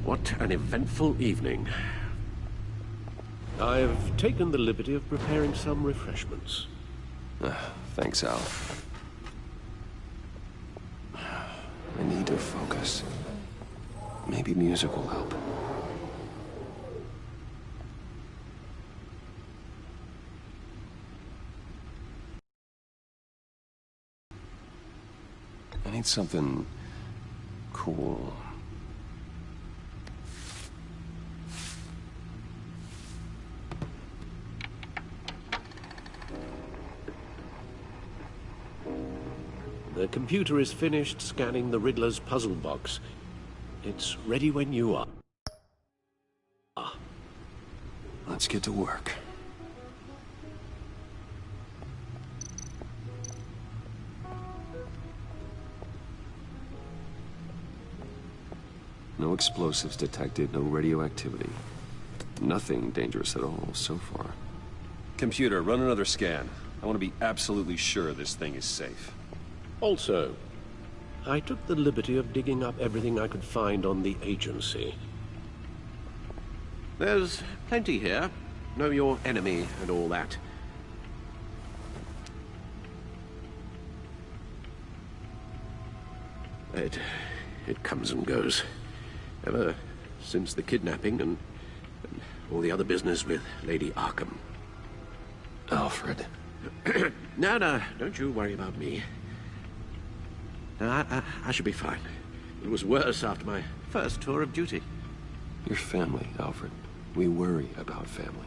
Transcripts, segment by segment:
What an eventful evening. I've taken the liberty of preparing some refreshments. Thanks, Al. I need to focus. Maybe music will help. I need something cool. The computer is finished scanning the Riddler's puzzle box. It's ready when you are. Let's get to work. No explosives detected, no radioactivity. Nothing dangerous at all so far. Computer, run another scan. I want to be absolutely sure this thing is safe. Also, I took the liberty of digging up everything I could find on the agency. There's plenty here. Know your enemy and all that. It comes and goes. Ever since the kidnapping and all the other business with Lady Arkham. Alfred. No, don't you worry about me. No, I should be fine. It was worse after my first tour of duty. Your family, Alfred. We worry about family.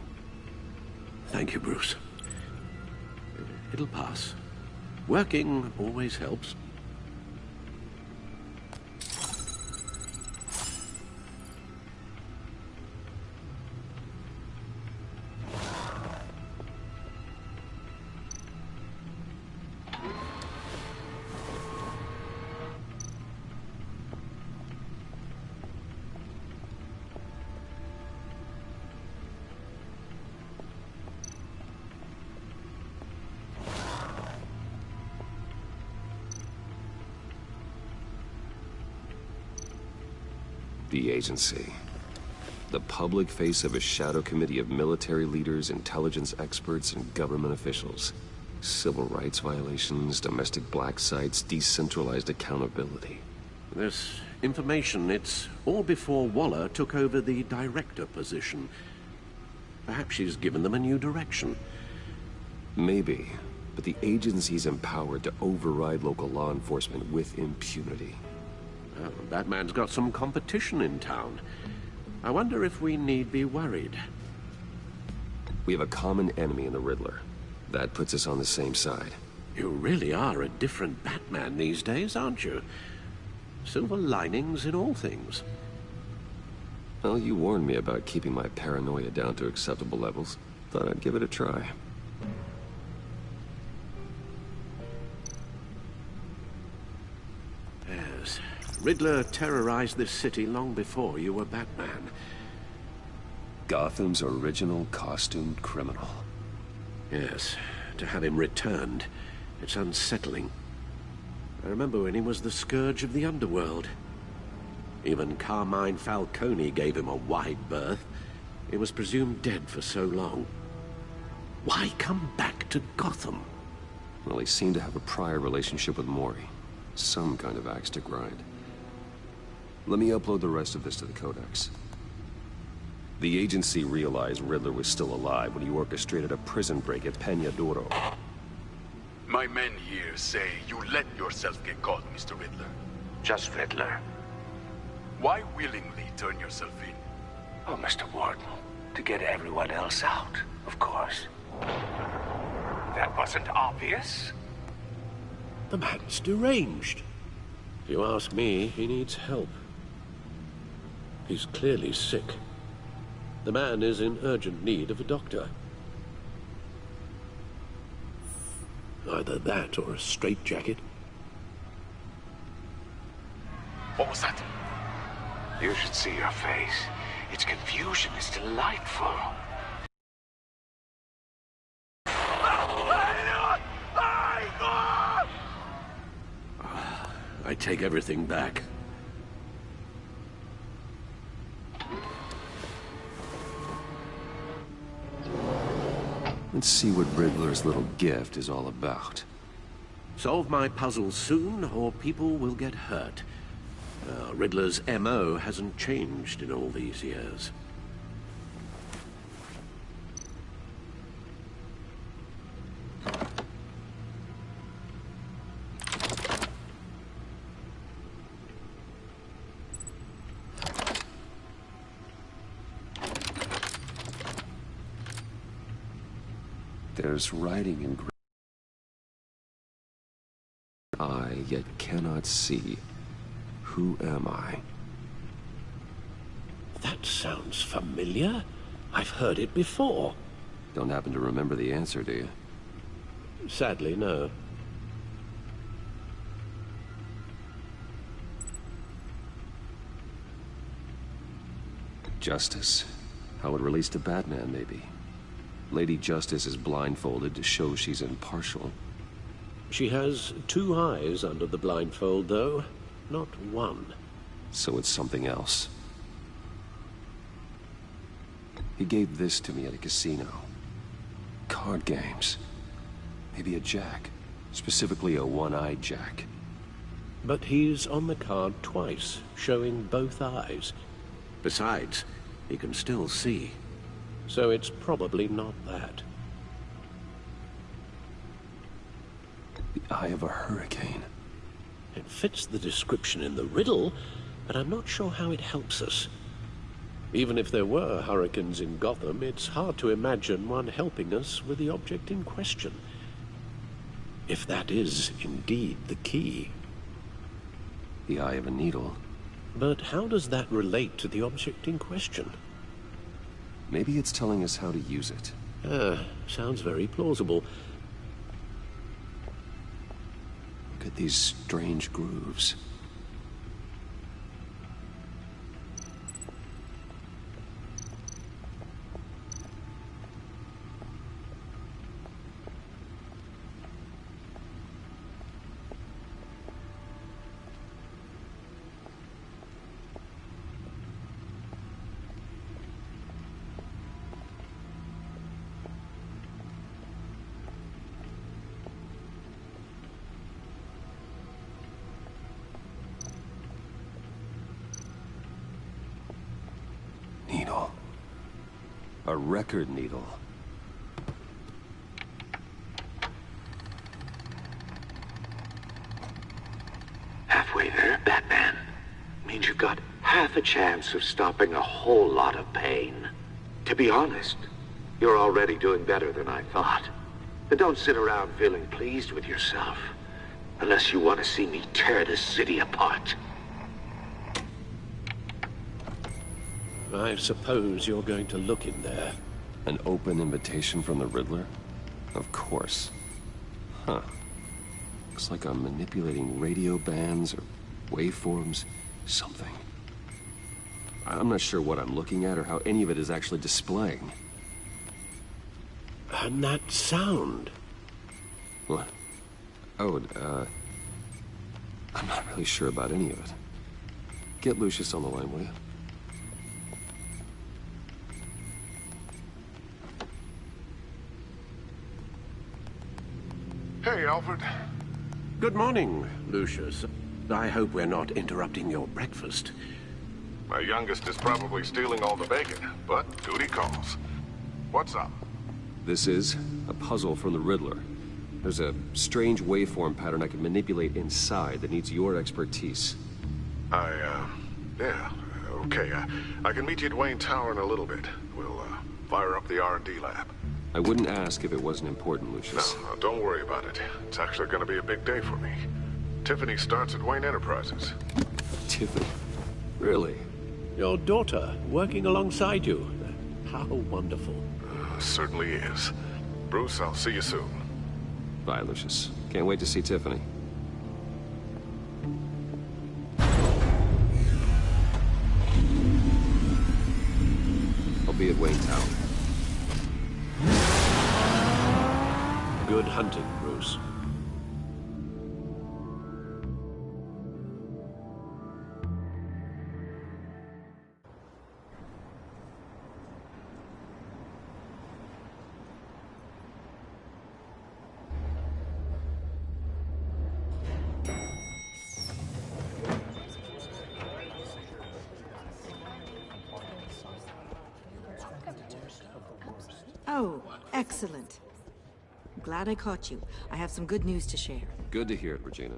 Thank you, Bruce. It'll pass. Working always helps. The agency. The public face of a shadow committee of military leaders, intelligence experts, and government officials. Civil rights violations, domestic black sites, decentralized accountability. This information, it's all before Waller took over the director position. Perhaps she's given them a new direction. Maybe, but the agency's empowered to override local law enforcement with impunity. Well, Batman's got some competition in town. I wonder if we need be worried. We have a common enemy in the Riddler. That puts us on the same side. You really are a different Batman these days, aren't you? Silver linings in all things. Well, you warned me about keeping my paranoia down to acceptable levels. Thought I'd give it a try. Yes. Riddler terrorized this city long before you were Batman. Gotham's original costumed criminal. Yes. To have him returned, it's unsettling. I remember when he was the scourge of the underworld. Even Carmine Falcone gave him a wide berth. He was presumed dead for so long. Why come back to Gotham? Well, he seemed to have a prior relationship with Mori. Some kind of axe to grind. Let me upload the rest of this to the Codex. The agency realized Riddler was still alive when he orchestrated a prison break at Peña Duro. My men here say you let yourself get caught, Mr. Riddler. Just Riddler. Why willingly turn yourself in? Oh, Mr. Warden, to get everyone else out, of course. That wasn't obvious. The man's deranged. If you ask me, he needs help. He's clearly sick. The man is in urgent need of a doctor. Either that or a straitjacket. What was that? You should see your face. Its confusion is delightful. I take everything back. Let's see what Riddler's little gift is all about. Solve my puzzle soon, or people will get hurt. Riddler's MO hasn't changed in all these years. There's writing in I yet cannot see. Who am I? That sounds familiar. I've heard it before. Don't happen to remember the answer, do you? Sadly, no. Justice. How it relates to Batman, maybe. Lady Justice is blindfolded to show she's impartial. She has two eyes under the blindfold, though, not one. So it's something else. He gave this to me at a casino. Card games. Maybe a jack. Specifically a one-eyed jack. But he's on the card twice, showing both eyes. Besides, he can still see. So it's probably not that. The eye of a hurricane. It fits the description in the riddle, but I'm not sure how it helps us. Even if there were hurricanes in Gotham, it's hard to imagine one helping us with the object in question. If that is indeed the key. The eye of a needle. But how does that relate to the object in question? Maybe it's telling us how to use it. Sounds very plausible. Look at these strange grooves. Needle. A record needle. Halfway there, Batman. Means you've got half a chance of stopping a whole lot of pain. To be honest, you're already doing better than I thought. But don't sit around feeling pleased with yourself. Unless you want to see me tear this city apart. I suppose you're going to look in there. An open invitation from the Riddler? Of course. Huh. Looks like I'm manipulating radio bands or waveforms. Something. I'm not sure what I'm looking at or how any of it is actually displaying. And that sound. What? Oh, I'm not really sure about any of it. Get Lucius on the line, will you? Hey, Alfred. Good morning, Lucius. I hope we're not interrupting your breakfast. My youngest is probably stealing all the bacon, but duty calls. What's up? This is a puzzle from the Riddler. There's a strange waveform pattern I can manipulate inside that needs your expertise. Yeah, okay. I can meet you at Wayne Tower in a little bit. We'll, fire up the R&D lab. I wouldn't ask if it wasn't important, Lucius. No, don't worry about it. It's actually gonna be a big day for me. Tiffany starts at Wayne Enterprises. Tiffany? Really? Your daughter, working alongside you. How wonderful. Certainly is. Bruce, I'll see you soon. Bye, Lucius. Can't wait to see Tiffany. I'll be at Wayne Tower. Good hunting, Bruce. Oh, excellent. I'm glad I caught you. I have some good news to share. Good to hear it, Regina.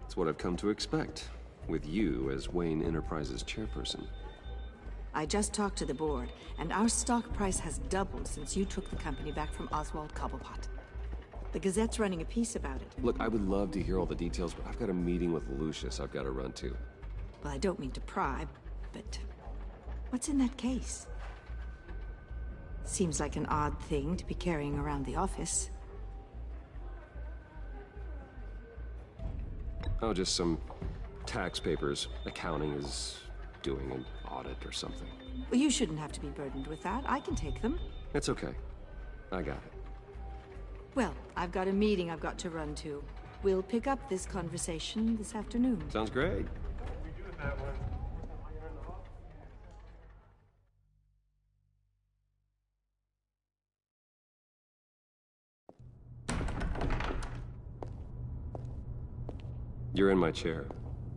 It's what I've come to expect, with you as Wayne Enterprises chairperson. I just talked to the board, and our stock price has doubled since you took the company back from Oswald Cobblepot. The Gazette's running a piece about it. Look, I would love to hear all the details, but I've got a meeting with Lucius I've got to run to. Well, I don't mean to pry, but what's in that case? Seems like an odd thing to be carrying around the office. Oh, just some tax papers. Accounting is doing an audit or something. Well, you shouldn't have to be burdened with that. I can take them. It's okay. I got it. Well, I've got a meeting I've got to run to. We'll pick up this conversation this afternoon. Sounds great. You're in my chair.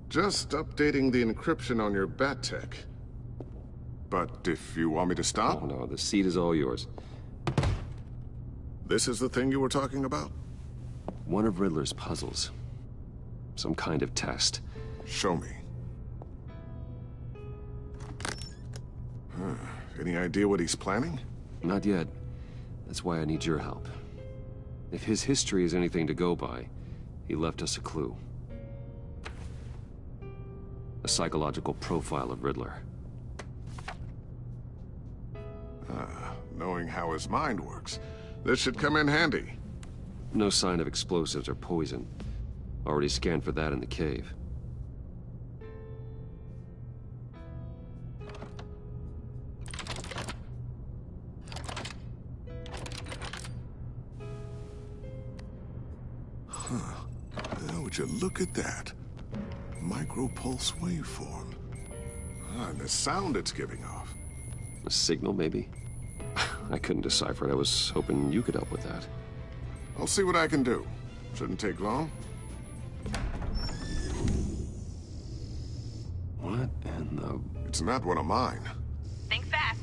Just updating the encryption on your Bat-Tech. But if you want me to stop, Oh no, the seat is all yours. this is the thing you were talking about? One of Riddler's puzzles. Some kind of test. Show me. Any idea what he's planning? Not yet. That's why I need your help. If his history is anything to go by, he left us a clue. A psychological profile of Riddler. Knowing how his mind works, this should come in handy. No sign of explosives or poison. Already scanned for that in the cave. Now, would you look at that? Micropulse waveform. And the sound it's giving off. A signal, maybe? I couldn't decipher it. I was hoping you could help with that. I'll see what I can do. Shouldn't take long. What in the... It's not one of mine. Think fast.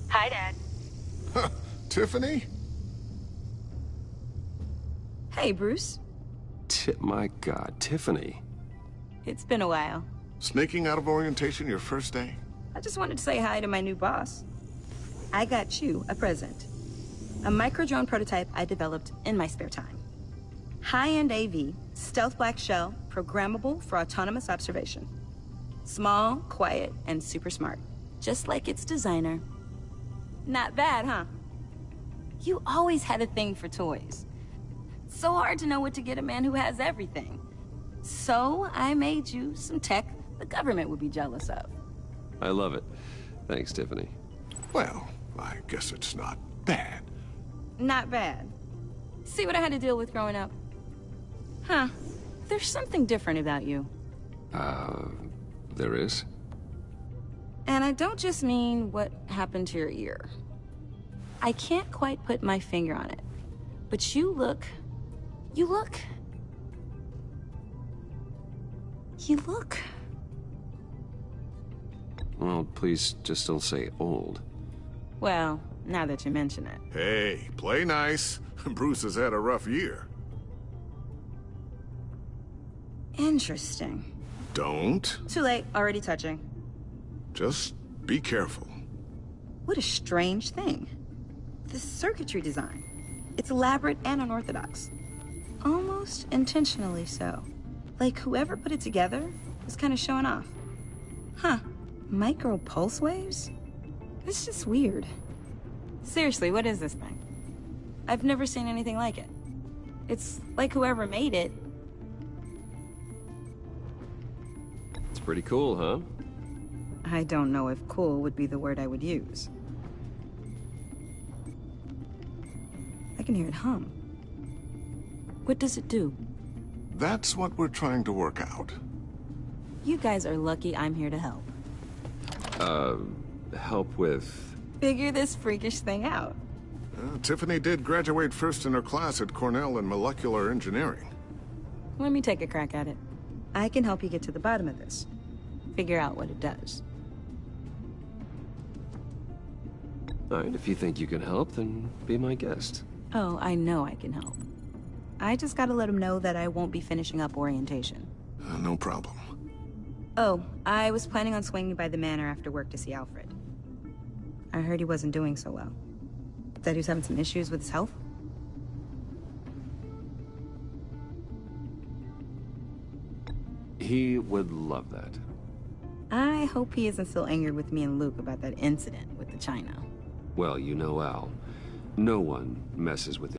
Hi, Dad. Huh, Tiffany? Hey, Bruce. My God, Tiffany. It's been a while. Sneaking out of orientation your first day? I just wanted to say hi to my new boss. I got you a present. A micro-drone prototype I developed in my spare time. High-end AV, stealth black shell, programmable for autonomous observation. Small, quiet, and super smart. Just like its designer. Not bad, huh? You always had a thing for toys. So hard to know what to get a man who has everything. So I made you some tech the government would be jealous of. I love it. Thanks, Tiffany. Well, I guess it's not bad. Not bad. See what I had to deal with growing up? Huh. There's something different about you. There is? And I don't just mean what happened to your ear. I can't quite put my finger on it. But you look... Well, please just don't say old. Well, now that you mention it. Hey, play nice. Bruce has had a rough year. Interesting. Don't. Too late, already touching. Just be careful. What a strange thing. The circuitry design. It's elaborate and unorthodox. Almost intentionally so. Like whoever put it together was kind of showing off. Huh. Micro pulse waves? It's just weird. Seriously, what is this thing? I've never seen anything like it. It's like whoever made it. It's pretty cool, huh? I don't know if cool would be the word I would use. I can hear it hum. What does it do? That's what we're trying to work out. You guys are lucky I'm here to help. Help with... Figure this freakish thing out. Tiffany did graduate first in her class at Cornell in molecular engineering. Let me take a crack at it. I can help you get to the bottom of this. Figure out what it does. Alright, if you think you can help, then be my guest. Oh, I know I can help. I just gotta let him know that I won't be finishing up orientation. No problem. Oh, I was planning on swinging by the manor after work to see Alfred. I heard he wasn't doing so well. That he was having some issues with his health? He would love that. I hope he isn't still angered with me and Luke about that incident with the China. Well, you know Al. No one messes with it.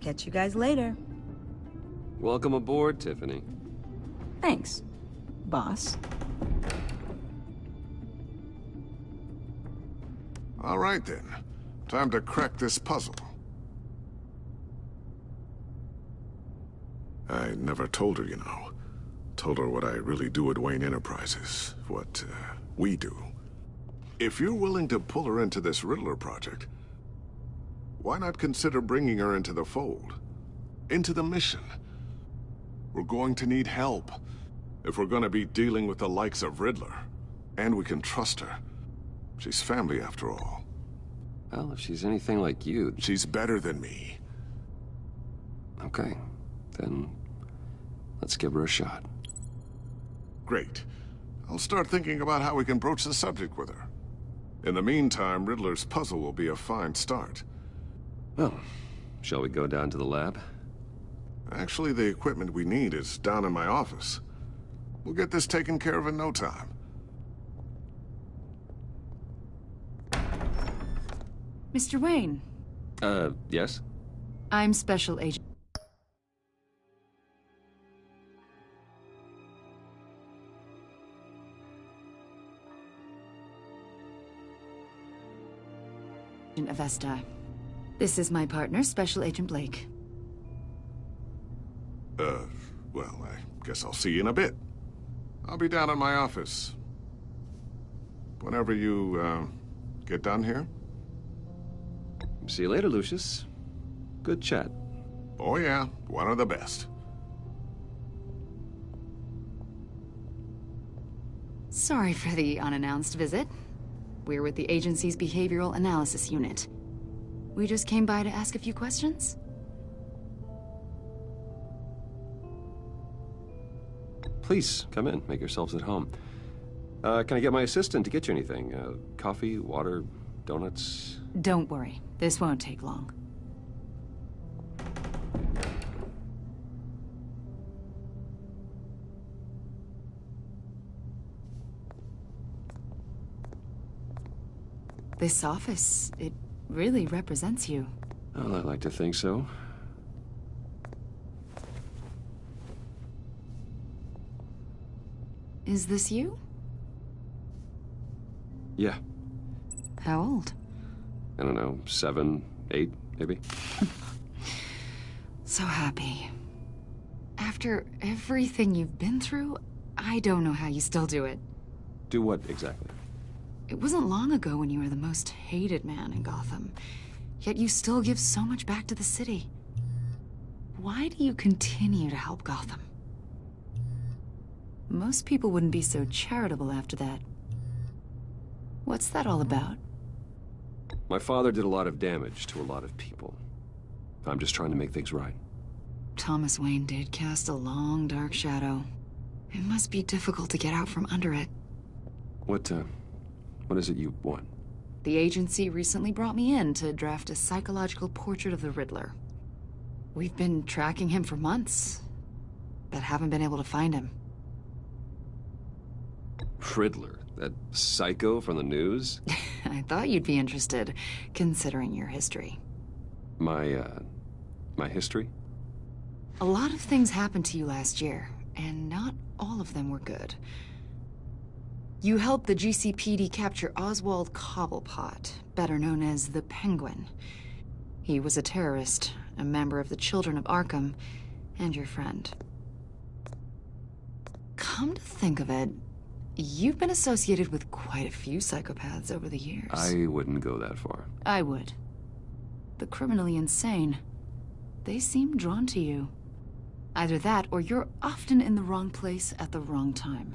Catch you guys later. Welcome aboard, Tiffany. Thanks, boss. All right, then. Time to crack this puzzle. I never told her, you know. Told her what I really do at Wayne Enterprises. What, we do. If you're willing to pull her into this Riddler project, why not consider bringing her into the fold? Into the mission? We're going to need help if we're going to be dealing with the likes of Riddler. And we can trust her. She's family, after all. Well, if she's anything like you... She's better than me. Okay, then let's give her a shot. Great. I'll start thinking about how we can broach the subject with her. In the meantime, Riddler's puzzle will be a fine start. Well, shall we go down to the lab? Actually, the equipment we need is down in my office. We'll get this taken care of in no time. Mr. Wayne. Yes? I'm Special Agent Avesta. This is my partner, Special Agent Blake. Well, I guess I'll see you in a bit. I'll be down in my office. Whenever you, get done here. See you later, Lucius. Good chat. Oh yeah, one of the best. Sorry for the unannounced visit. We're with the agency's Behavioral Analysis Unit. We just came by to ask a few questions. Please, come in. Make yourselves at home. Can I get my assistant to get you anything? Coffee, water, donuts? Don't worry. This won't take long. This office, it really represents you. Well, I'd like to think so. Is this you? Yeah. How old? I don't know, 7, 8, maybe? So happy. After everything you've been through, I don't know how you still do it. Do what, exactly? It wasn't long ago when you were the most hated man in Gotham. Yet you still give so much back to the city. Why do you continue to help Gotham? Most people wouldn't be so charitable after that. What's that all about? My father did a lot of damage to a lot of people. I'm just trying to make things right. Thomas Wayne did cast a long, dark shadow. It must be difficult to get out from under it. What is it you want? The agency recently brought me in to draft a psychological portrait of the Riddler. We've been tracking him for months, but haven't been able to find him. Riddler? That psycho from the news? I thought you'd be interested, considering your history. My history? A lot of things happened to you last year, and not all of them were good. You helped the GCPD capture Oswald Cobblepot, better known as the Penguin. He was a terrorist, a member of the Children of Arkham, and your friend. Come to think of it, You've been associated with quite a few psychopaths over the years. I wouldn't go that far. I would. The criminally insane. They seem drawn to you. Either that, or you're often in the wrong place at the wrong time.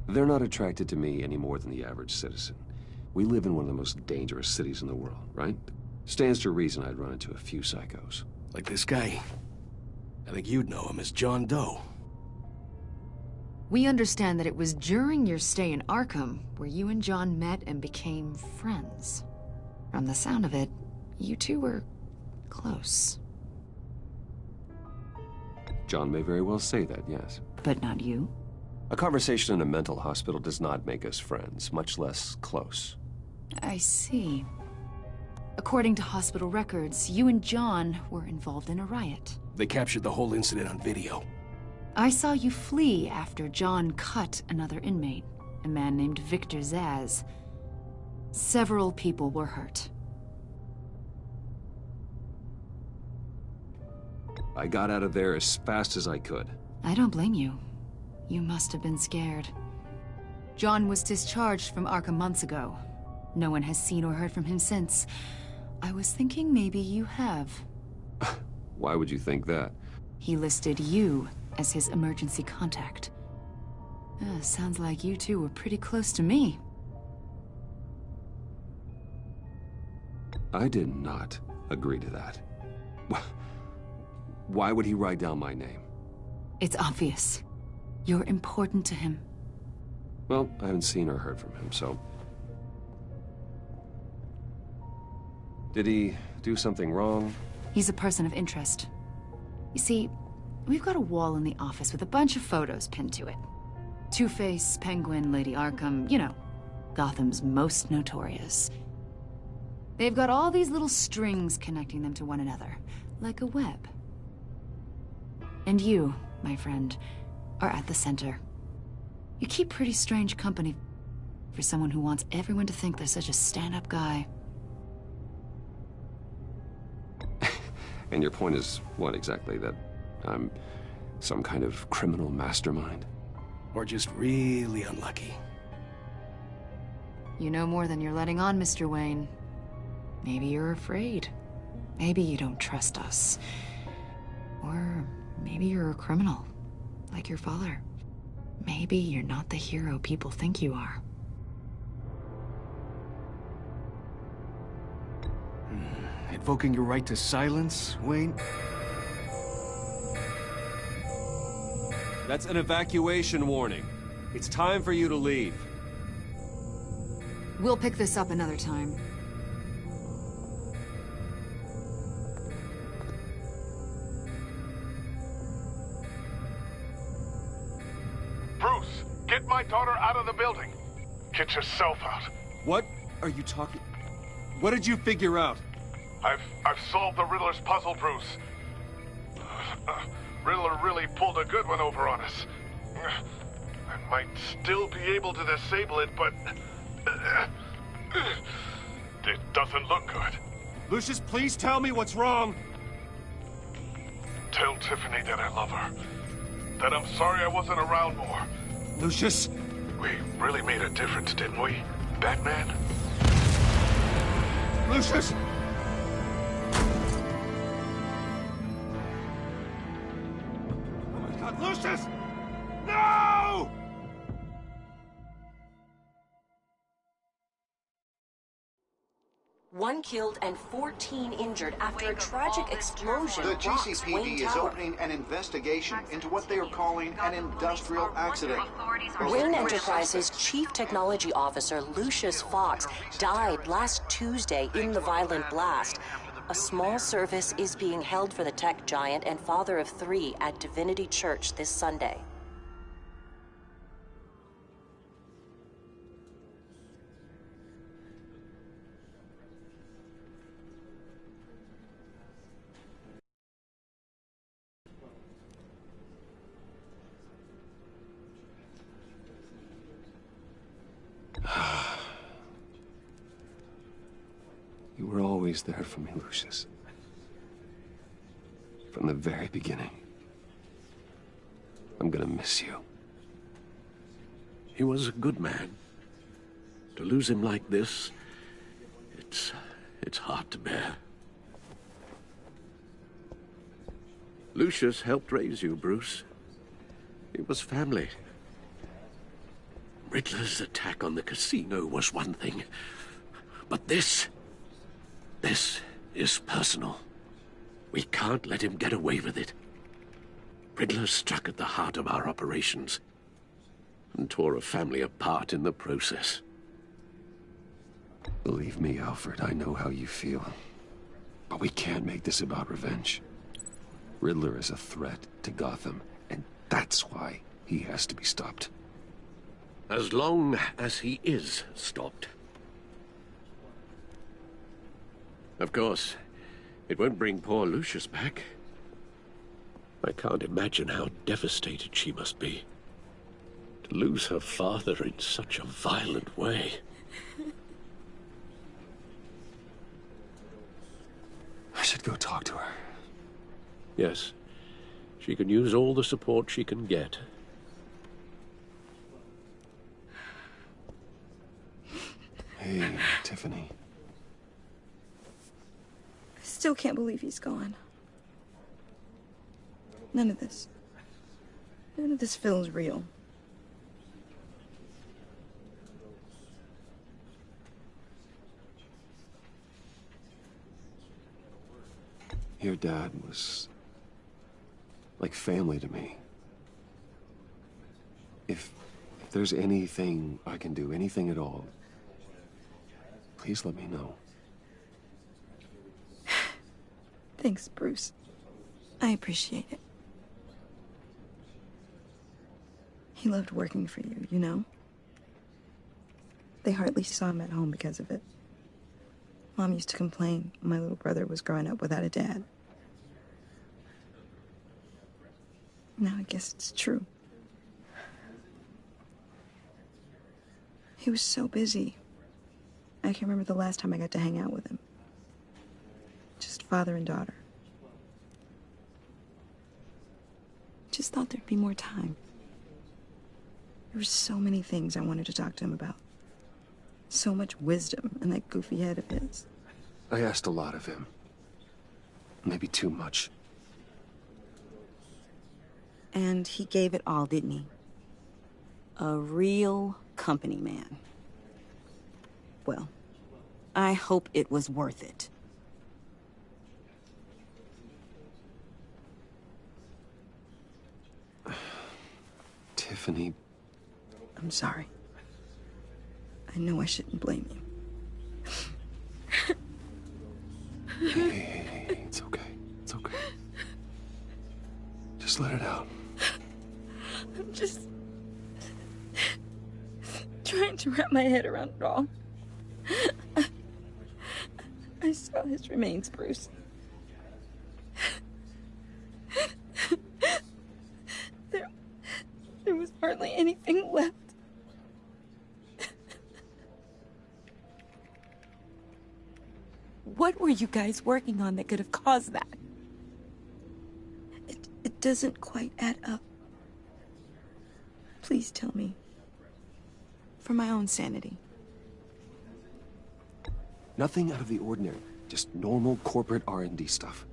They're not attracted to me any more than the average citizen. We live in one of the most dangerous cities in the world, right? Stands to reason I'd run into a few psychos. Like this guy. I think you'd know him as John Doe. We understand that it was during your stay in Arkham where you and John met and became friends. From the sound of it, you two were close. John may very well say that, yes. But not you? A conversation in a mental hospital does not make us friends, much less close. I see. According to hospital records, you and John were involved in a riot. They captured the whole incident on video. I saw you flee after John cut another inmate, a man named Victor Zsasz. Several people were hurt. I got out of there as fast as I could. I don't blame you. You must have been scared. John was discharged from Arkham months ago. No one has seen or heard from him since. I was thinking maybe you have. Why would you think that? He listed you as his emergency contact. Sounds like you two were pretty close to me. I did not agree to that. Why would he write down my name? It's obvious. You're important to him. Well, I haven't seen or heard from him, so... Did he do something wrong? He's a person of interest. You see, we've got a wall in the office with a bunch of photos pinned to it. Two-Face, Penguin, Lady Arkham, you know, Gotham's most notorious. They've got all these little strings connecting them to one another, like a web. And you, my friend, are at the center. You keep pretty strange company for someone who wants everyone to think they're such a stand-up guy. And your point is what exactly? That I'm some kind of criminal mastermind? Or just really unlucky. You know more than you're letting on, Mr. Wayne. Maybe you're afraid. Maybe you don't trust us. Or maybe you're a criminal, like your father. Maybe you're not the hero people think you are. Invoking your right to silence, Wayne? That's an evacuation warning. It's time for you to leave. We'll pick this up another time. Bruce, get my daughter out of the building. Get yourself out. What are you talking... What did you figure out? I've solved the Riddler's puzzle, Bruce. Riddler really pulled a good one over on us. I might still be able to disable it, but... it doesn't look good. Lucius, please tell me what's wrong. Tell Tiffany that I love her. That I'm sorry I wasn't around more. Lucius! We really made a difference, didn't we, Batman? Lucius! Oh my God, Lucius! No! One killed and 14 injured after a tragic explosion The rocks Wayne GCPD is Tower. opening an investigation into what they are calling an industrial accident. Wayne Enterprises' chief technology officer, Lucius Fox, died last Tuesday in the violent blast. A small service is being held for the tech giant and father of 3 at Divinity Church this Sunday. You were always there for me, Lucius. From the very beginning. I'm gonna miss you. He was a good man. To lose him like this, it's hard to bear. Lucius helped raise you, Bruce. It was family. Riddler's attack on the casino was one thing, but this is personal. We can't let him get away with it. Riddler struck at the heart of our operations and tore a family apart in the process. Believe me, Alfred, I know how you feel. But we can't make this about revenge. Riddler is a threat to Gotham, and that's why he has to be stopped. As long as he is stopped. Of course, it won't bring poor Lucius back. I can't imagine how devastated she must be. To lose her father in such a violent way. I should go talk to her. Yes, she can use all the support she can get. Hey, Tiffany. I still can't believe he's gone. None of this feels real. Your dad was like family to me. If there's anything I can do, anything at all, please let me know. Thanks, Bruce. I appreciate it. He loved working for you, you know? They hardly saw him at home because of it. Mom used to complain my little brother was growing up without a dad. Now I guess it's true. He was so busy. I can't remember the last time I got to hang out with him. Just father and daughter. Just thought there'd be more time. There were so many things I wanted to talk to him about. So much wisdom in that goofy head of his. I asked a lot of him. Maybe too much. And he gave it all, didn't he? A real company man. Well, I hope it was worth it. Tiffany. I'm sorry. I know I shouldn't blame you. Hey, it's okay. It's okay. Just let it out. I'm just trying to wrap my head around it all. I saw his remains, Bruce. There was hardly anything left. What were you guys working on that could have caused that? It doesn't quite add up. Please tell me. For my own sanity. Nothing out of the ordinary. Just normal corporate R&D stuff.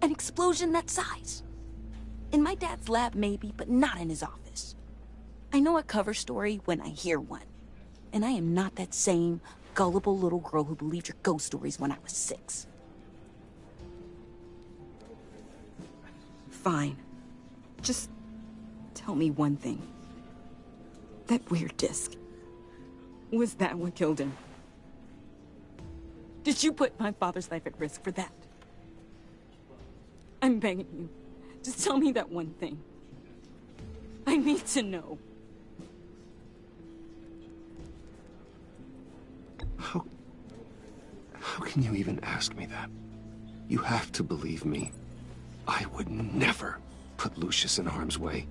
An explosion that size. In my dad's lab, maybe, but not in his office. I know a cover story when I hear one. And I am not that same gullible little girl who believed your ghost stories when I was 6. Fine. Just tell me one thing. That weird disc. Was that what killed him? Did you put my father's life at risk for that? I'm begging you. Just tell me that one thing. I need to know. How can you even ask me that? You have to believe me. I would never put Lucius in harm's way.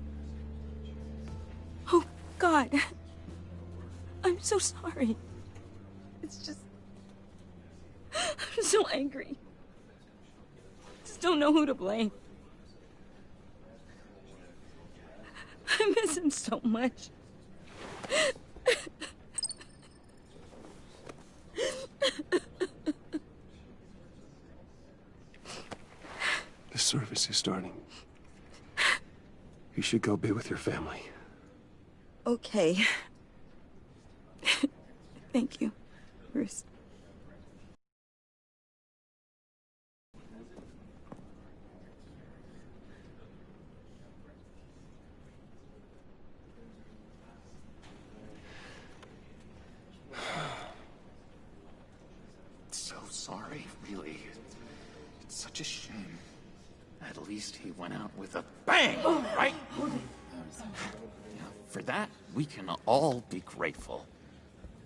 Oh, God. I'm so sorry. It's just... I'm so angry. Just don't know who to blame. him so much. The service is starting. You should go be with your family. Okay. Thank you, Bruce. So sorry, really. It's such a shame. At least he went out with a bang, right? Yeah, for that, we can all be grateful.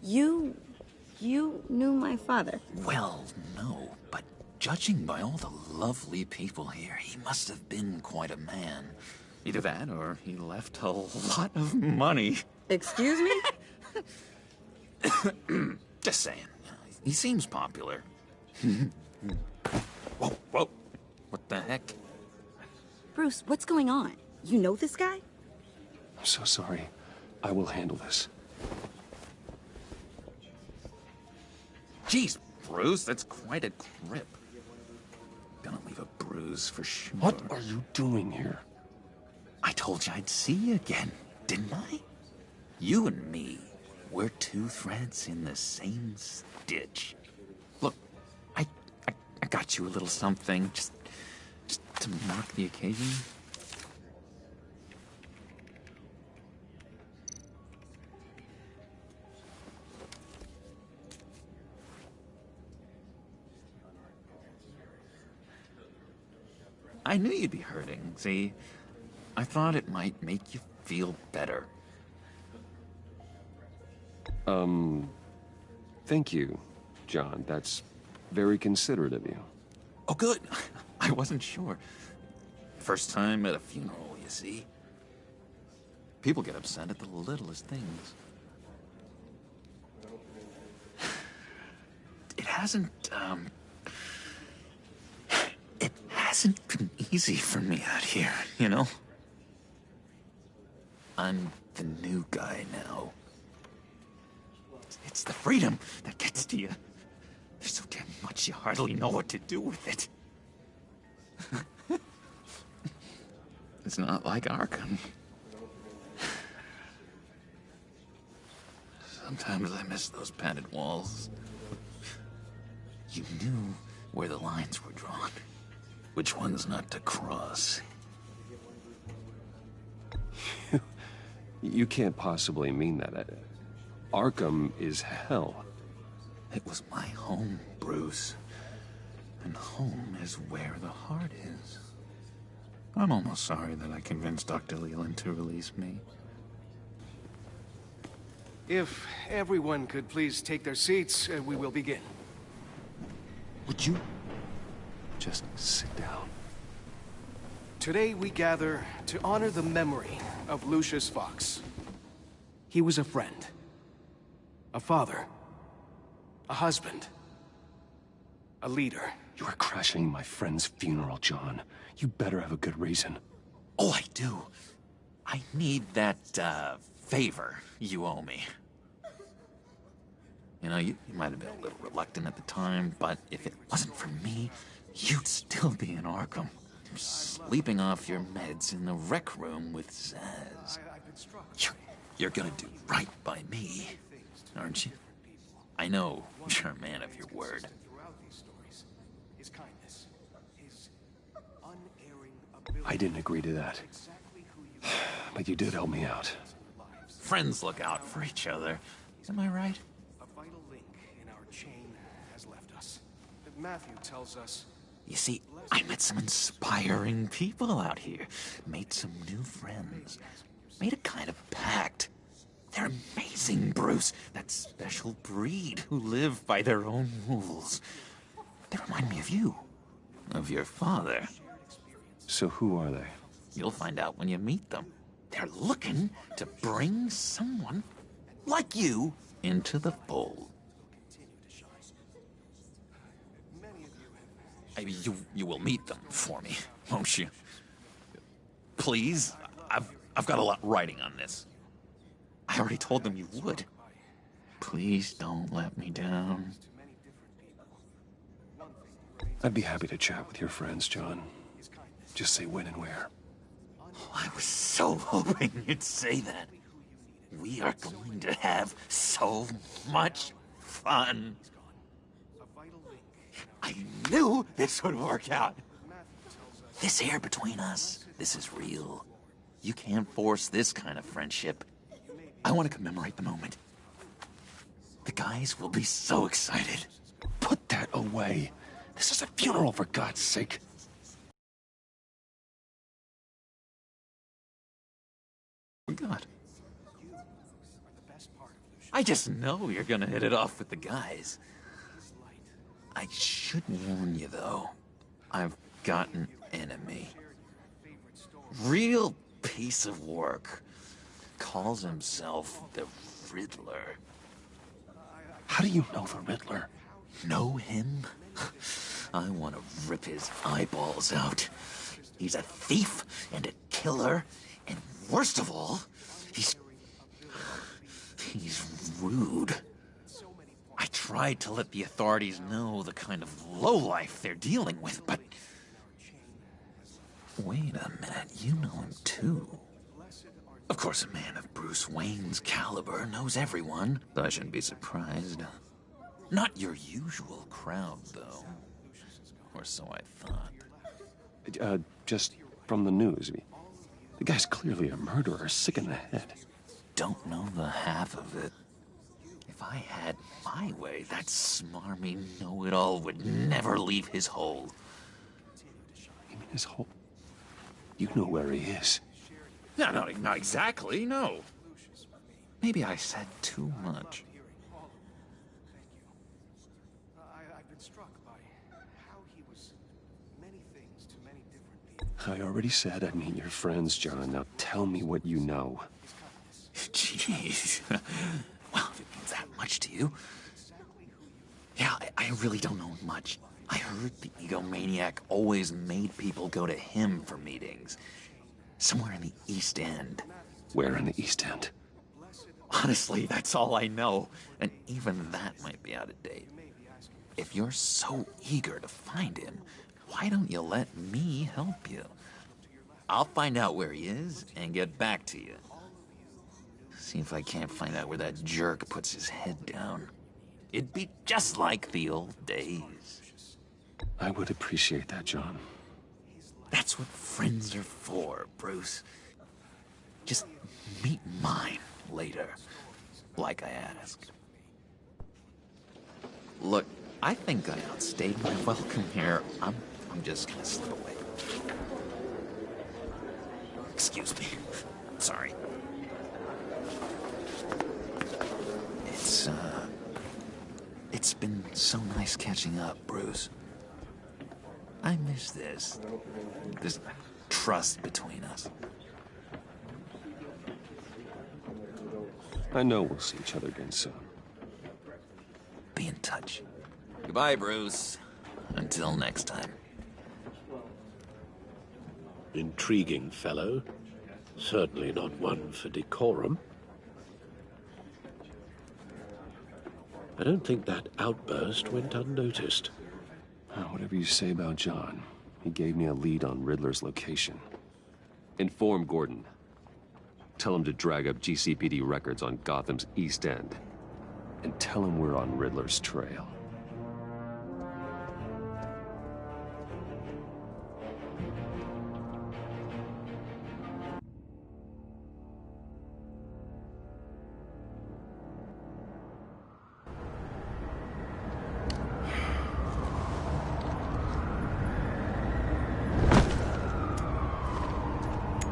You knew my father. Well, no, but judging by all the lovely people here, he must have been quite a man. Either that, or he left a lot of money. Excuse me? Just saying. He seems popular. Whoa, whoa. What the heck? Bruce, what's going on? You know this guy? I'm so sorry. I will handle this. Jeez, Bruce, that's quite a grip. Gonna leave a bruise for sure. What are you doing here? I told you I'd see you again, didn't I? You and me, we're two threads in the same stitch. Look, I got you a little something, just to mark the occasion. I knew you'd be hurting, see? I thought it might make you feel better. Thank you, John. That's very considerate of you. Oh, good. I wasn't sure. First time at a funeral, you see? People get upset at the littlest things. It hasn't been easy for me out here, you know? I'm the new guy now. It's the freedom that gets to you. There's so damn much you hardly know what to do with it. It's not like Arkham. Sometimes I miss those padded walls. You knew where the lines were drawn. Which ones not to cross. You can't possibly mean that. Arkham is hell. It was my home, Bruce. And home is where the heart is. I'm almost sorry that I convinced Dr. Leland to release me. If everyone could please take their seats, we will begin. Would you just sit down? Today we gather to honor the memory of Lucius Fox. He was a friend, a father, a husband, a leader. You are crashing my friend's funeral, John. You better have a good reason. Oh, I do. I need that, favor you owe me. You know, you might have been a little reluctant at the time, but if it wasn't for me, you'd still be in Arkham. Sleeping off your meds in the rec room with Zsasz. You're gonna do right by me, aren't you? I know you're a man of your word. I didn't agree to that. But you did help me out. Friends look out for each other. Am I right? A vital link in our chain has left us. Matthew tells us... You see, I met some inspiring people out here. Made some new friends. Made a kind of pact. They're amazing, Bruce. That special breed who live by their own rules. They remind me of you. Of your father. So who are they? You'll find out when you meet them. They're looking to bring someone like you into the fold. You will meet them for me, won't you? Please, I've got a lot riding on this. I already told them you would. Please don't let me down. I'd be happy to chat with your friends, John. Just say when and where. Oh, I was so hoping you'd say that. We are going to have so much fun. I knew this would work out. This air between us, this is real. You can't force this kind of friendship. I want to commemorate the moment. The guys will be so excited. Put that away. This is a funeral, for God's sake. God. I just know you're gonna hit it off with the guys. I should warn you, though. I've got an enemy. Real piece of work. Calls himself the Riddler. How do you know the Riddler? Know him? I want to rip his eyeballs out. He's a thief and a killer, and worst of all, he's rude. I tried to let the authorities know the kind of lowlife they're dealing with, but... Wait a minute, you know him too. Of course, a man of Bruce Wayne's caliber knows everyone, but I shouldn't be surprised. Not your usual crowd, though. Or so I thought. Just from the news. The guy's clearly a murderer, sick in the head. Don't know the half of it. If I had my way, that smarmy know-it-all would never leave his hole. You mean his hole? You know where he is. No, not exactly, no. Maybe I said too much. I've been struck by how he was many things to many different people. I already said I'd meet your friends, John. Now tell me what you know. Jeez. Well, if it means that much to you. Yeah, I really don't know much. I heard the egomaniac always made people go to him for meetings. Somewhere in the East End. Where in the East End? Honestly, that's all I know. And even that might be out of date. If you're so eager to find him, why don't you let me help you? I'll find out where he is and get back to you. See if I can't find out where that jerk puts his head down. It'd be just like the old days. I would appreciate that, John. That's what friends are for, Bruce. Just meet mine later, like I asked. Look, I think I outstayed my welcome here. I'm just gonna slip away. Excuse me. Sorry. It's been so nice catching up, Bruce. I miss this trust between us. I know we'll see each other again soon. Be in touch. Goodbye, Bruce. Until next time. Intriguing fellow. Certainly not one for decorum. I don't think that outburst went unnoticed. Whatever you say about John, he gave me a lead on Riddler's location. Inform Gordon. Tell him to drag up GCPD records on Gotham's East End. And tell him we're on Riddler's trail.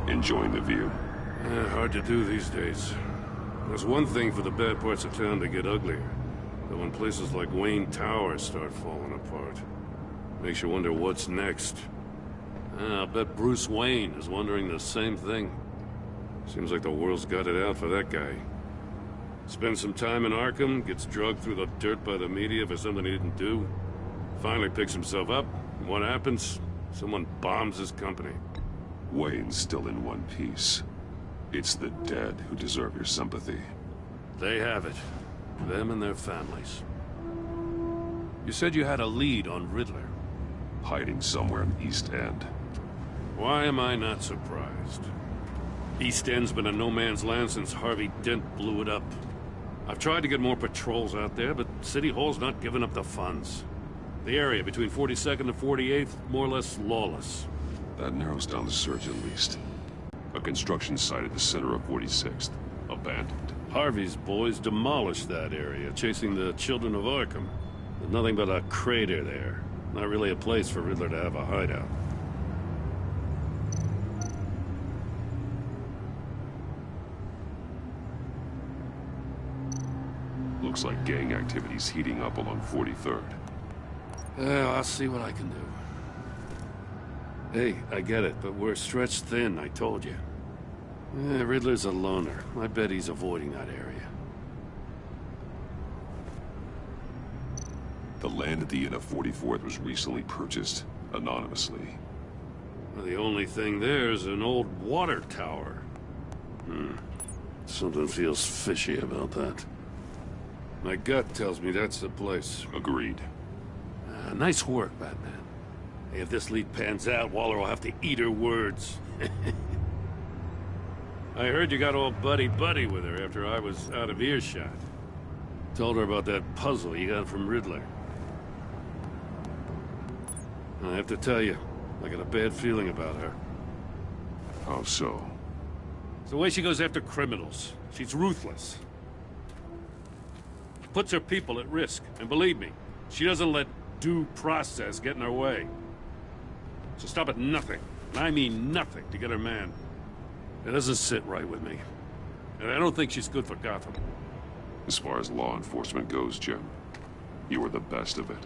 Enjoying the view? Hard to do these days. There's one thing for the bad parts of town to get uglier. But when places like Wayne Tower start falling apart, makes you wonder what's next. I'll bet Bruce Wayne is wondering the same thing. Seems like the world's got it out for that guy. Spends some time in Arkham, gets drugged through the dirt by the media for something he didn't do. Finally picks himself up, and what happens? Someone bombs his company. Wayne's still in one piece. It's the dead who deserve your sympathy. They have it. Them and their families. You said you had a lead on Riddler. Hiding somewhere in East End. Why am I not surprised? East End's been a no-man's land since Harvey Dent blew it up. I've tried to get more patrols out there, but City Hall's not giving up the funds. The area between 42nd and 48th, more or less lawless. That narrows down the search at least. A construction site at the center of 46th. Abandoned. Harvey's boys demolished that area, chasing the children of Arkham. There's nothing but a crater there. Not really a place for Riddler to have a hideout. Looks like gang activity's heating up along 43rd. Well, I'll see what I can do. Hey, I get it, but we're stretched thin, I told you. Riddler's a loner. I bet he's avoiding that area. The land at the end of 44th was recently purchased, anonymously. Well, the only thing there is an old water tower. Something feels fishy about that. My gut tells me that's the place. Agreed. Nice work, Batman. Hey, if this lead pans out, Waller will have to eat her words. I heard you got all buddy-buddy with her after I was out of earshot. Told her about that puzzle you got from Riddler. I have to tell you, I got a bad feeling about her. How so? It's the way she goes after criminals. She's ruthless. Puts her people at risk, and believe me, she doesn't let due process get in her way. She'll stop at nothing, and I mean nothing, to get her man. It doesn't sit right with me. And I don't think she's good for Gotham. As far as law enforcement goes, Jim, you are the best of it.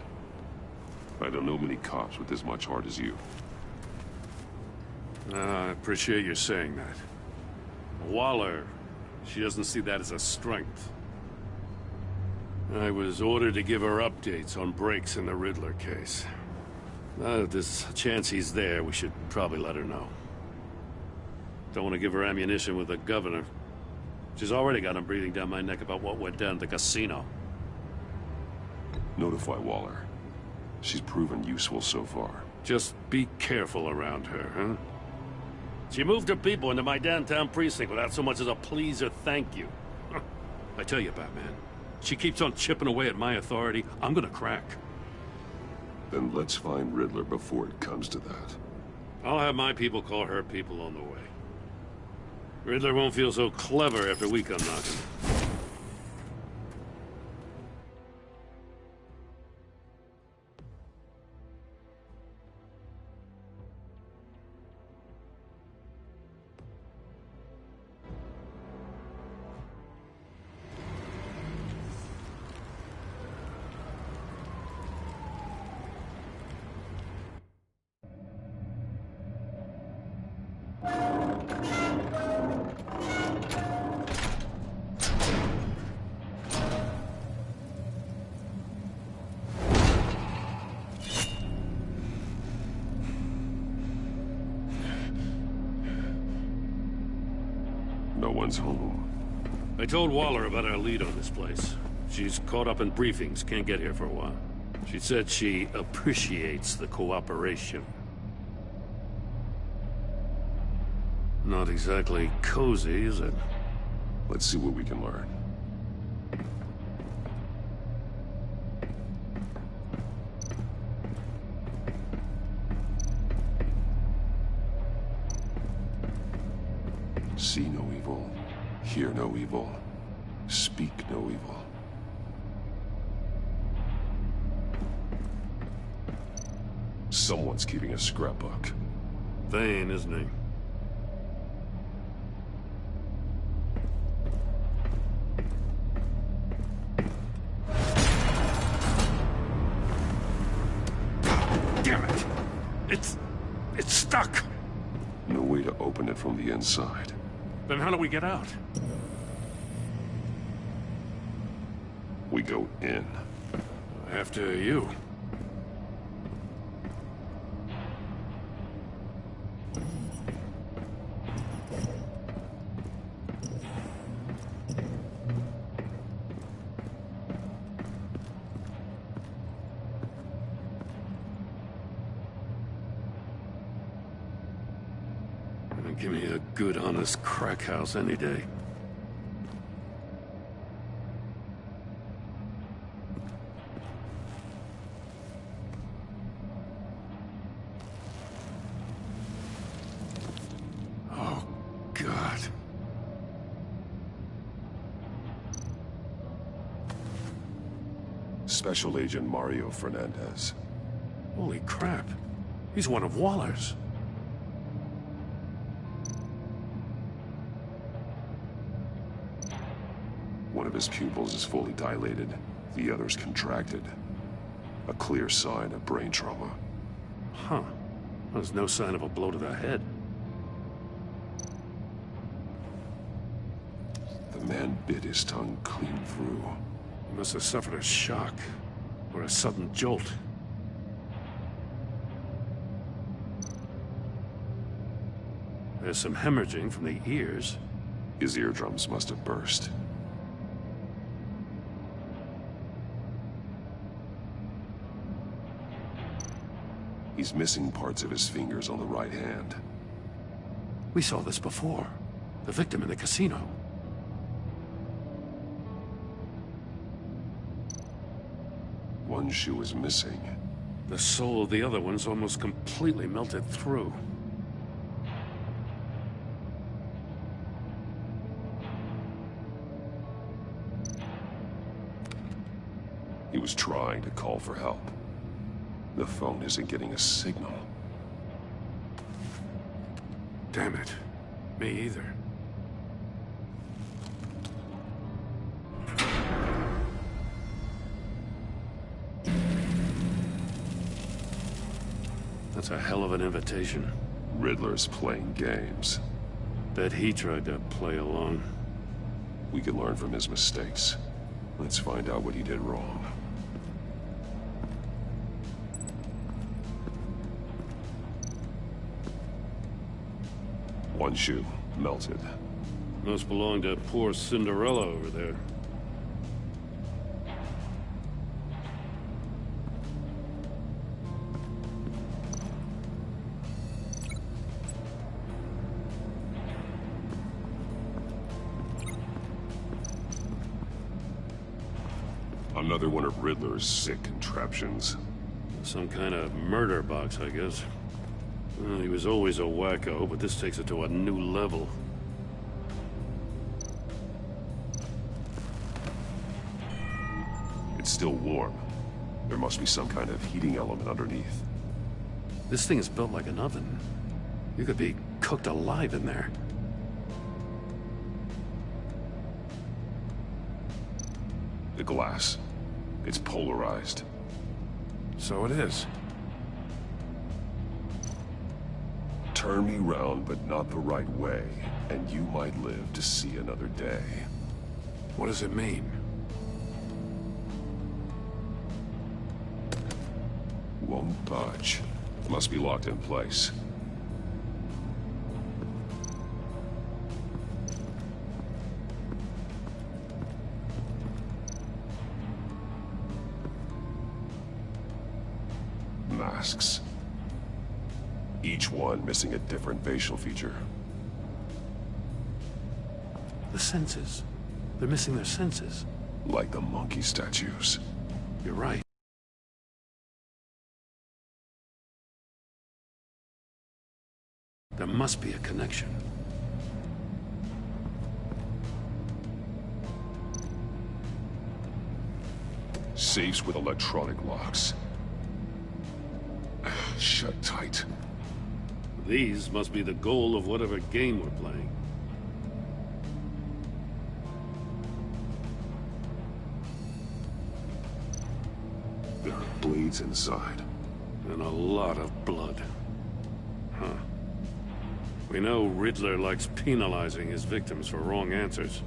I don't know many cops with as much heart as you. I appreciate you saying that. Waller, she doesn't see that as a strength. I was ordered to give her updates on breaks in the Riddler case. Now that there's a chance he's there, we should probably let her know. Don't want to give her ammunition with the governor. She's already got him breathing down my neck about what went down at the casino. Notify Waller. She's proven useful so far. Just be careful around her, huh? She moved her people into my downtown precinct without so much as a please or thank you. I tell you, Batman, she keeps on chipping away at my authority, I'm gonna crack. Then let's find Riddler before it comes to that. I'll have my people call her people on the way. Riddler won't feel so clever after we come knocking. No one's home. I told Waller about our lead on this place. She's caught up in briefings, can't get here for a while. She said she appreciates the cooperation. Not exactly cozy, is it? Let's see what we can learn. See no evil, hear no evil, speak no evil. Someone's keeping a scrapbook. Thane, isn't he? Damn it! It's stuck! No way to open it from the inside. Then how do we get out? We go in. After you. Give me a good, honest crack house any day. Oh, God. Special Agent Mario Fernandez. Holy crap. He's one of Waller's. One of his pupils is fully dilated, the other's contracted. A clear sign of brain trauma. Huh. There's no sign of a blow to the head. The man bit his tongue clean through. He must have suffered a shock, or a sudden jolt. There's some hemorrhaging from the ears. His eardrums must have burst. He's missing parts of his fingers on the right hand. We saw this before. The victim in the casino. One shoe is missing. The sole of the other one's almost completely melted through. He was trying to call for help. The phone isn't getting a signal. Damn it. Me either. That's a hell of an invitation. Riddler's playing games. Bet he tried to play along. We can learn from his mistakes. Let's find out what he did wrong. One shoe, melted. Must belong to poor Cinderella over there. Another one of Riddler's sick contraptions. Some kind of murder box, I guess. Well, he was always a wacko, but this takes it to a new level. It's still warm. There must be some kind of heating element underneath. This thing is built like an oven. You could be cooked alive in there. The glass. It's polarized. So it is. Turn me round, but not the right way, and you might live to see another day. What does it mean? Won't budge. Must be locked in place. Masks. Each one missing a different facial feature. The senses. They're missing their senses. Like the monkey statues. You're right. There must be a connection. Safes with electronic locks. Shut tight. These must be the goal of whatever game we're playing. There are blades inside. And a lot of blood. Huh. We know Riddler likes penalizing his victims for wrong answers.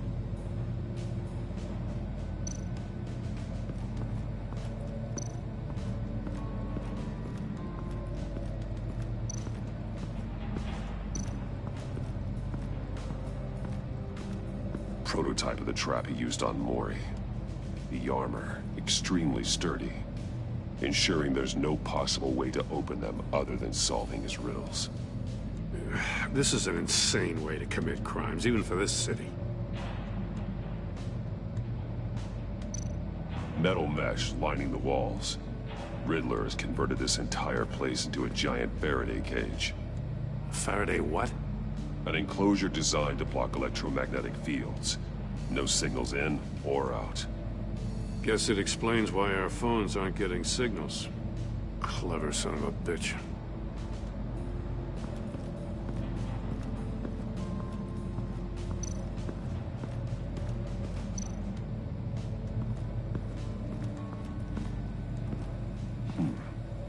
Prototype of the trap he used on Mori. The armor, extremely sturdy, ensuring there's no possible way to open them other than solving his riddles. This is an insane way to commit crimes, even for this city. Metal mesh lining the walls. Riddler has converted this entire place into a giant Faraday cage. Faraday what? An enclosure designed to block electromagnetic fields. No signals in or out. Guess it explains why our phones aren't getting signals. Clever son of a bitch.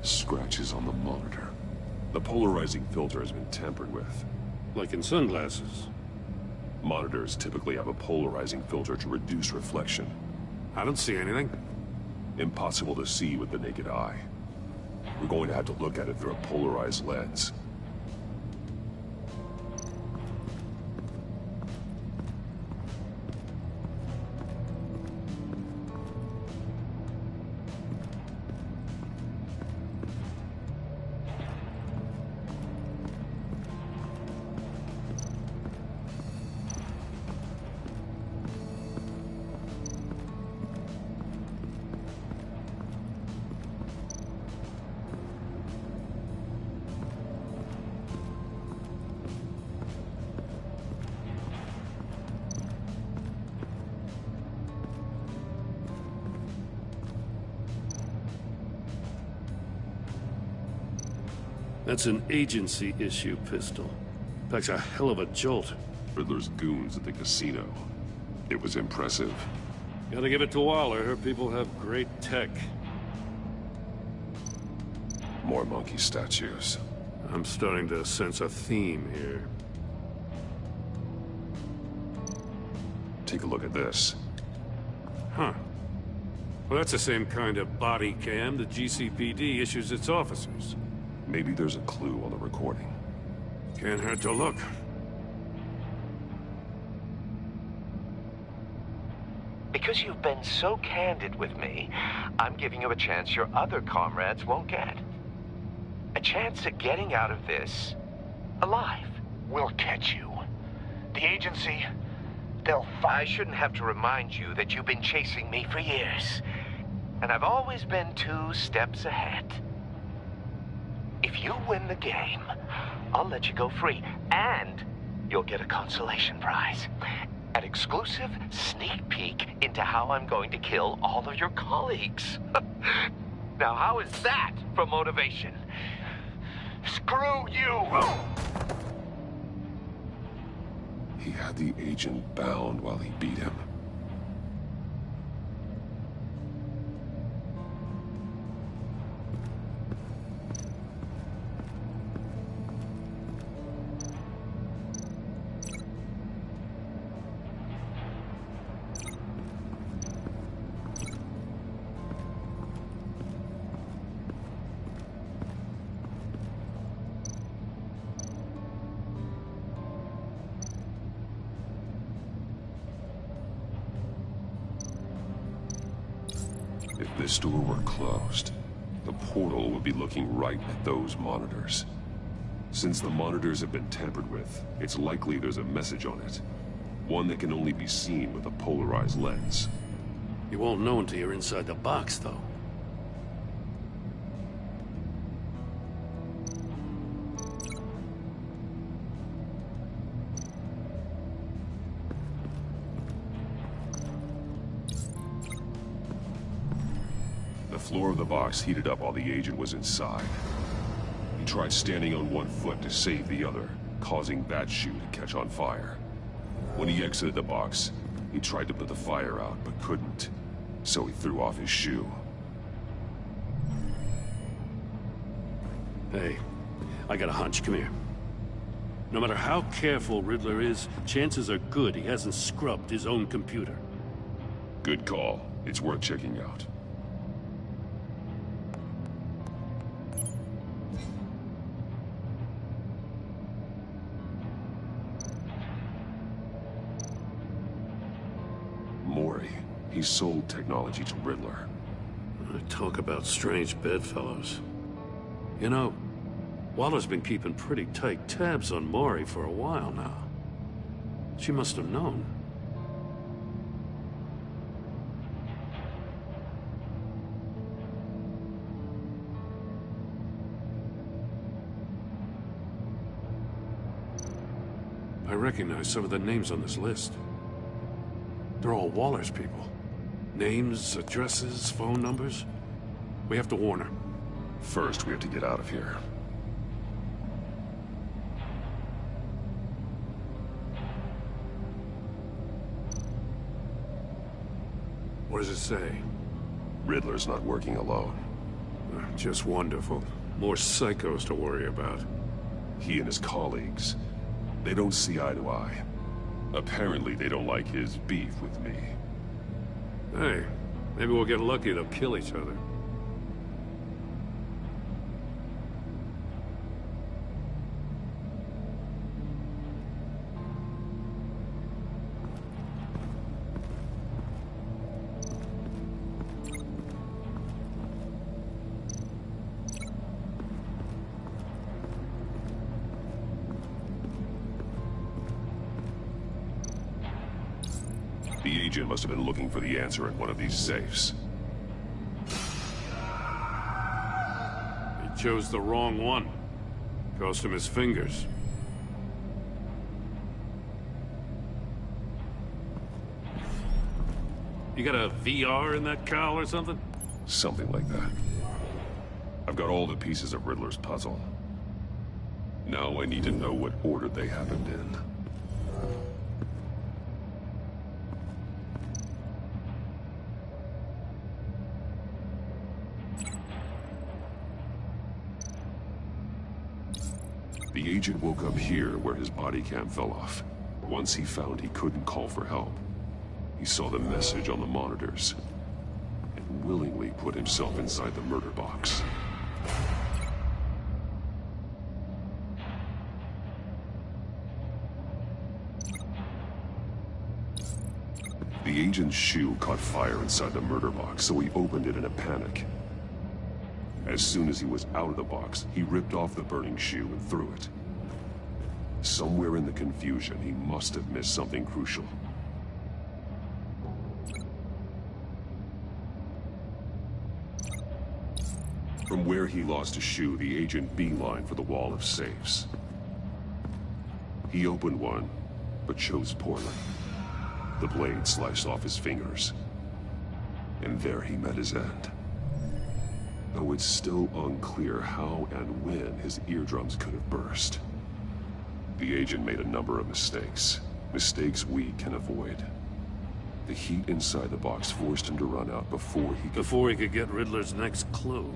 Scratches on the monitor. The polarizing filter has been tampered with. Like in sunglasses. Monitors typically have a polarizing filter to reduce reflection. I don't see anything. Impossible to see with the naked eye. We're going to have to look at it through a polarized lens. That's an agency-issue pistol. Packs a hell of a jolt. Riddler's goons at the casino. It was impressive. Gotta give it to Waller. Her people have great tech. More monkey statues. I'm starting to sense a theme here. Take a look at this. Huh. Well, that's the same kind of body cam the GCPD issues its officers. Maybe there's a clue on the recording. Can't hurt to look. Because you've been so candid with me, I'm giving you a chance your other comrades won't get. A chance at getting out of this alive. We'll catch you. The agency, they'll find... I shouldn't have to remind you that you've been chasing me for years. And I've always been 2 steps ahead. If you win the game, I'll let you go free, and you'll get a consolation prize. An exclusive sneak peek into how I'm going to kill all of your colleagues. Now, how is that for motivation? Screw you! He had the agent bound while he beat him. If this door were closed, the portal would be looking right at those monitors. Since the monitors have been tampered with, it's likely there's a message on it. One that can only be seen with a polarized lens. You won't know until you're inside the box, though. The floor of the box heated up while the agent was inside. He tried standing on one foot to save the other, causing that shoe to catch on fire. When he exited the box, he tried to put the fire out, but couldn't. So he threw off his shoe. Hey, I got a hunch. Come here. No matter how careful Riddler is, chances are good he hasn't scrubbed his own computer. Good call. It's worth checking out. Mori. He sold technology to Riddler. Talk about strange bedfellows. You know, Waller's been keeping pretty tight tabs on Maury for a while now. She must have known. I recognize some of the names on this list. They're all Waller's people. Names, addresses, phone numbers. We have to warn her. First, we have to get out of here. What does it say? Riddler's not working alone. Just wonderful. More psychos to worry about. He and his colleagues, they don't see eye to eye. Apparently, they don't like his beef with me. Hey, maybe we'll get lucky. They'll kill each other. The agent must have been looking for the answer in one of these safes. He chose the wrong one. Cost him his fingers. You got a VR in that cowl or something? Something like that. I've got all the pieces of Riddler's puzzle. Now I need to know what order they happened in. The agent woke up here where his body cam fell off. Once he found he couldn't call for help, he saw the message on the monitors and willingly put himself inside the murder box. The agent's shoe caught fire inside the murder box, so he opened it in a panic. As soon as he was out of the box, he ripped off the burning shoe and threw it. Somewhere in the confusion, he must have missed something crucial. From where he lost a shoe, the agent beelined for the wall of safes. He opened one, but chose poorly. The blade sliced off his fingers. And there he met his end. Though it's still unclear how and when his eardrums could have burst. The agent made a number of mistakes. Mistakes we can avoid. The heat inside the box forced him to run out before he could get Riddler's next clue.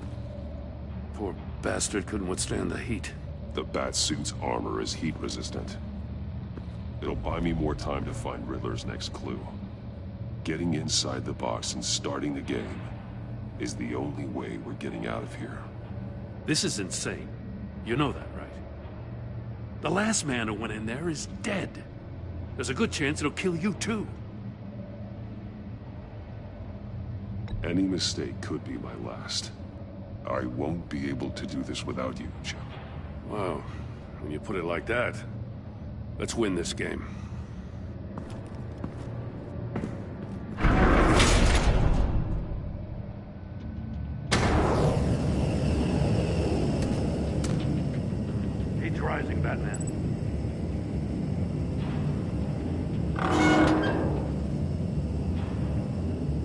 Poor bastard couldn't withstand the heat. The Batsuit's armor is heat resistant. It'll buy me more time to find Riddler's next clue. Getting inside the box and starting the game is the only way we're getting out of here. This is insane. You know that, right? The last man who went in there is dead. There's a good chance it'll kill you too. Any mistake could be my last. I won't be able to do this without you, Jim. Wow. When you put it like that, let's win this game. Heat's rising, Batman.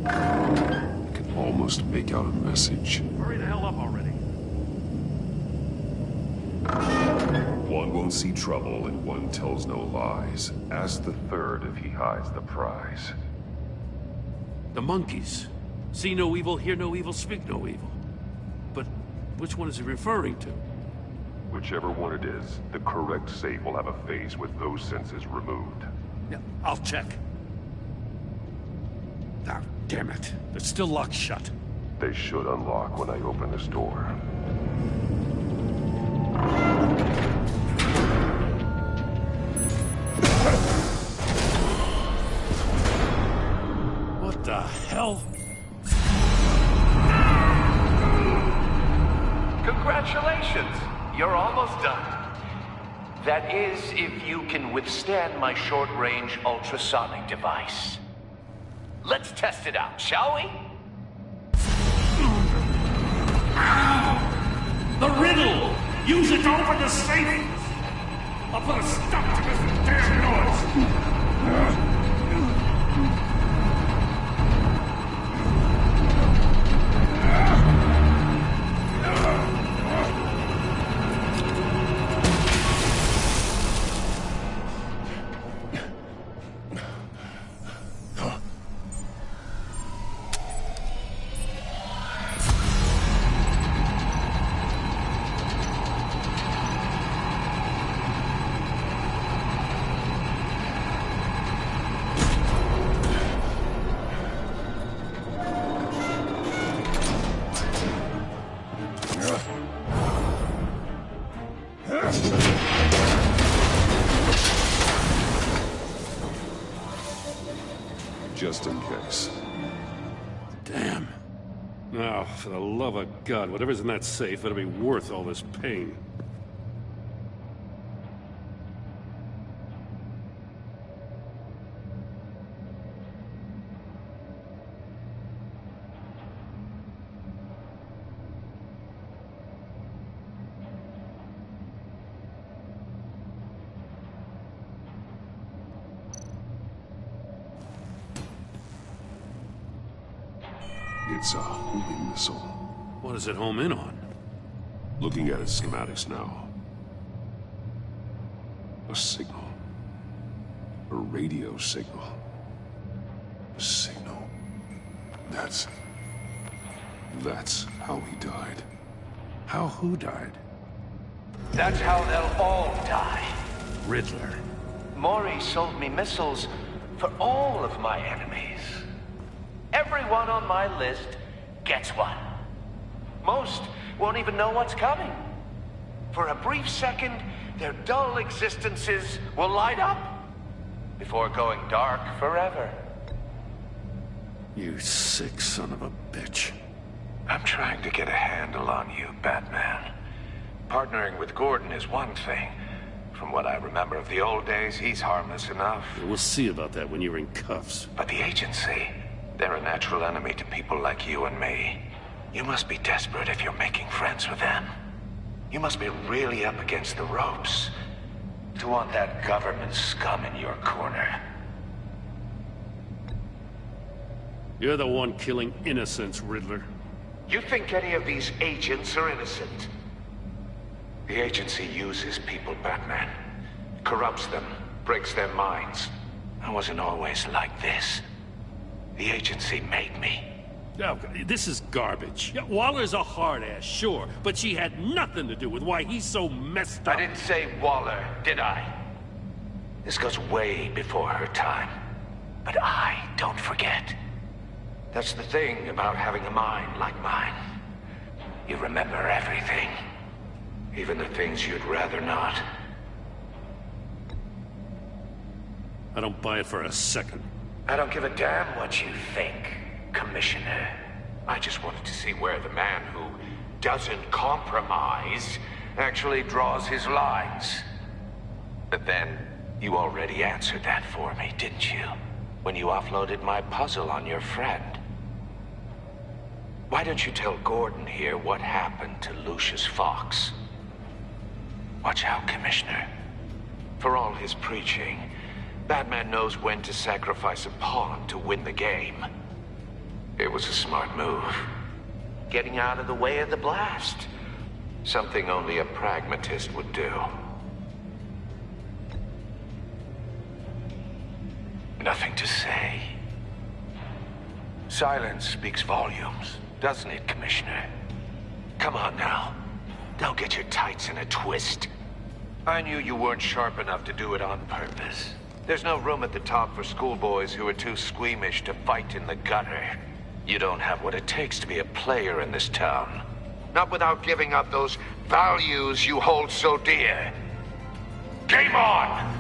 I can almost make out a message. Hurry the hell up already. One won't see trouble and one tells no lies. Ask the third if he hides the prize. The monkeys. See no evil, hear no evil, speak no evil. But which one is he referring to? Whichever one it is, the correct safe will have a face with those senses removed. Yeah, I'll check. Ah, damn it. They're still locked shut. They should unlock when I open this door. What the hell? Congratulations! you're almost done. That is, if you can withstand my short-range ultrasonic device. Let's test it out, shall we? The riddle! Use it to open the safe! I'll put a stop to this damn noise! Just in case. Damn. Now, for the love of God, whatever's in that safe better be worth all this pain. It's a homing missile. What does it home in on? Looking at its schematics now. A signal. A radio signal. A signal. That's how he died. How who died? That's how they'll all die. Riddler. Mori sold me missiles for all of my enemies. Everyone on my list gets one. Most won't even know what's coming. For a brief second, their dull existences will light up before going dark forever. You sick son of a bitch. I'm trying to get a handle on you, Batman. Partnering with Gordon is one thing. From what I remember of the old days, he's harmless enough. We'll see about that when you're in cuffs. But the agency, they're a natural enemy to people like you and me. You must be desperate if you're making friends with them. You must be really up against the ropes to want that government scum in your corner. You're the one killing innocents, Riddler. You think any of these agents are innocent? The agency uses people, Batman. Corrupts them, breaks their minds. I wasn't always like this. The agency made me. Oh, this is garbage. Yeah, Waller's a hard-ass, sure, but she had nothing to do with why he's so messed up. I didn't say Waller, did I? This goes way before her time. But I don't forget. That's the thing about having a mind like mine. You remember everything. Even the things you'd rather not. I don't buy it for a second. I don't give a damn what you think, Commissioner. I just wanted to see where the man who doesn't compromise actually draws his lines. But then, you already answered that for me, didn't you? When you offloaded my puzzle on your friend. Why don't you tell Gordon here what happened to Lucius Fox? Watch out, Commissioner. For all his preaching, Batman knows when to sacrifice a pawn to win the game. It was a smart move. Getting out of the way of the blast. Something only a pragmatist would do. Nothing to say. Silence speaks volumes, doesn't it, Commissioner? Come on now. Don't get your tights in a twist. I knew you weren't sharp enough to do it on purpose. There's no room at the top for schoolboys who are too squeamish to fight in the gutter. You don't have what it takes to be a player in this town. Not without giving up those values you hold so dear. Game on!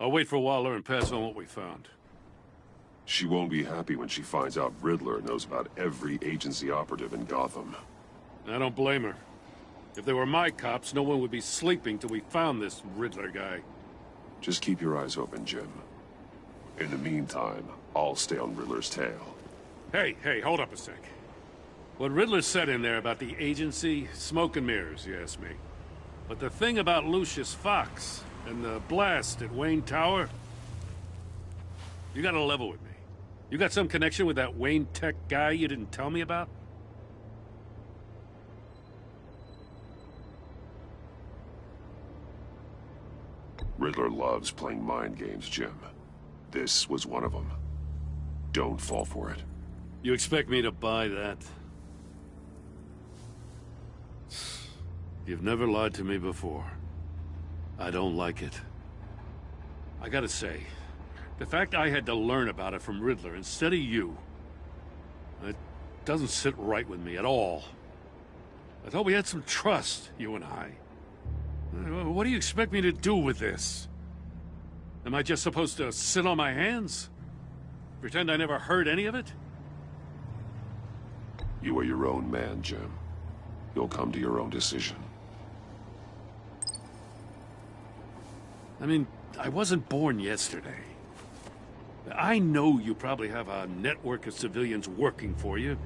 I'll wait for Waller and pass on what we found. She won't be happy when she finds out Riddler knows about every agency operative in Gotham. I don't blame her. If they were my cops, no one would be sleeping till we found this Riddler guy. Just keep your eyes open, Jim. In the meantime, I'll stay on Riddler's tail. Hey, hold up a sec. What Riddler said in there about the agency, smoke and mirrors, you ask me. But the thing about Lucius Fox and the blast at Wayne Tower, you gotta level with me. You got some connection with that Wayne Tech guy you didn't tell me about? Riddler loves playing mind games, Jim. This was one of them. Don't fall for it. You expect me to buy that? You've never lied to me before. I don't like it. I gotta say, the fact I had to learn about it from Riddler instead of you, it doesn't sit right with me at all. I thought we had some trust, you and I. What do you expect me to do with this? Am I just supposed to sit on my hands? Pretend I never heard any of it? You are your own man, Jim. You'll come to your own decision. I mean, I wasn't born yesterday. I know you probably have a network of civilians working for you.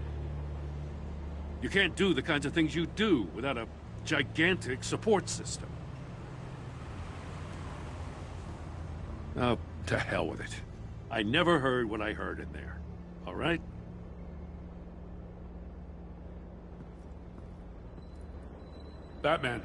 You can't do the kinds of things you do without a gigantic support system. Oh, to hell with it. I never heard what I heard in there. All right? Batman.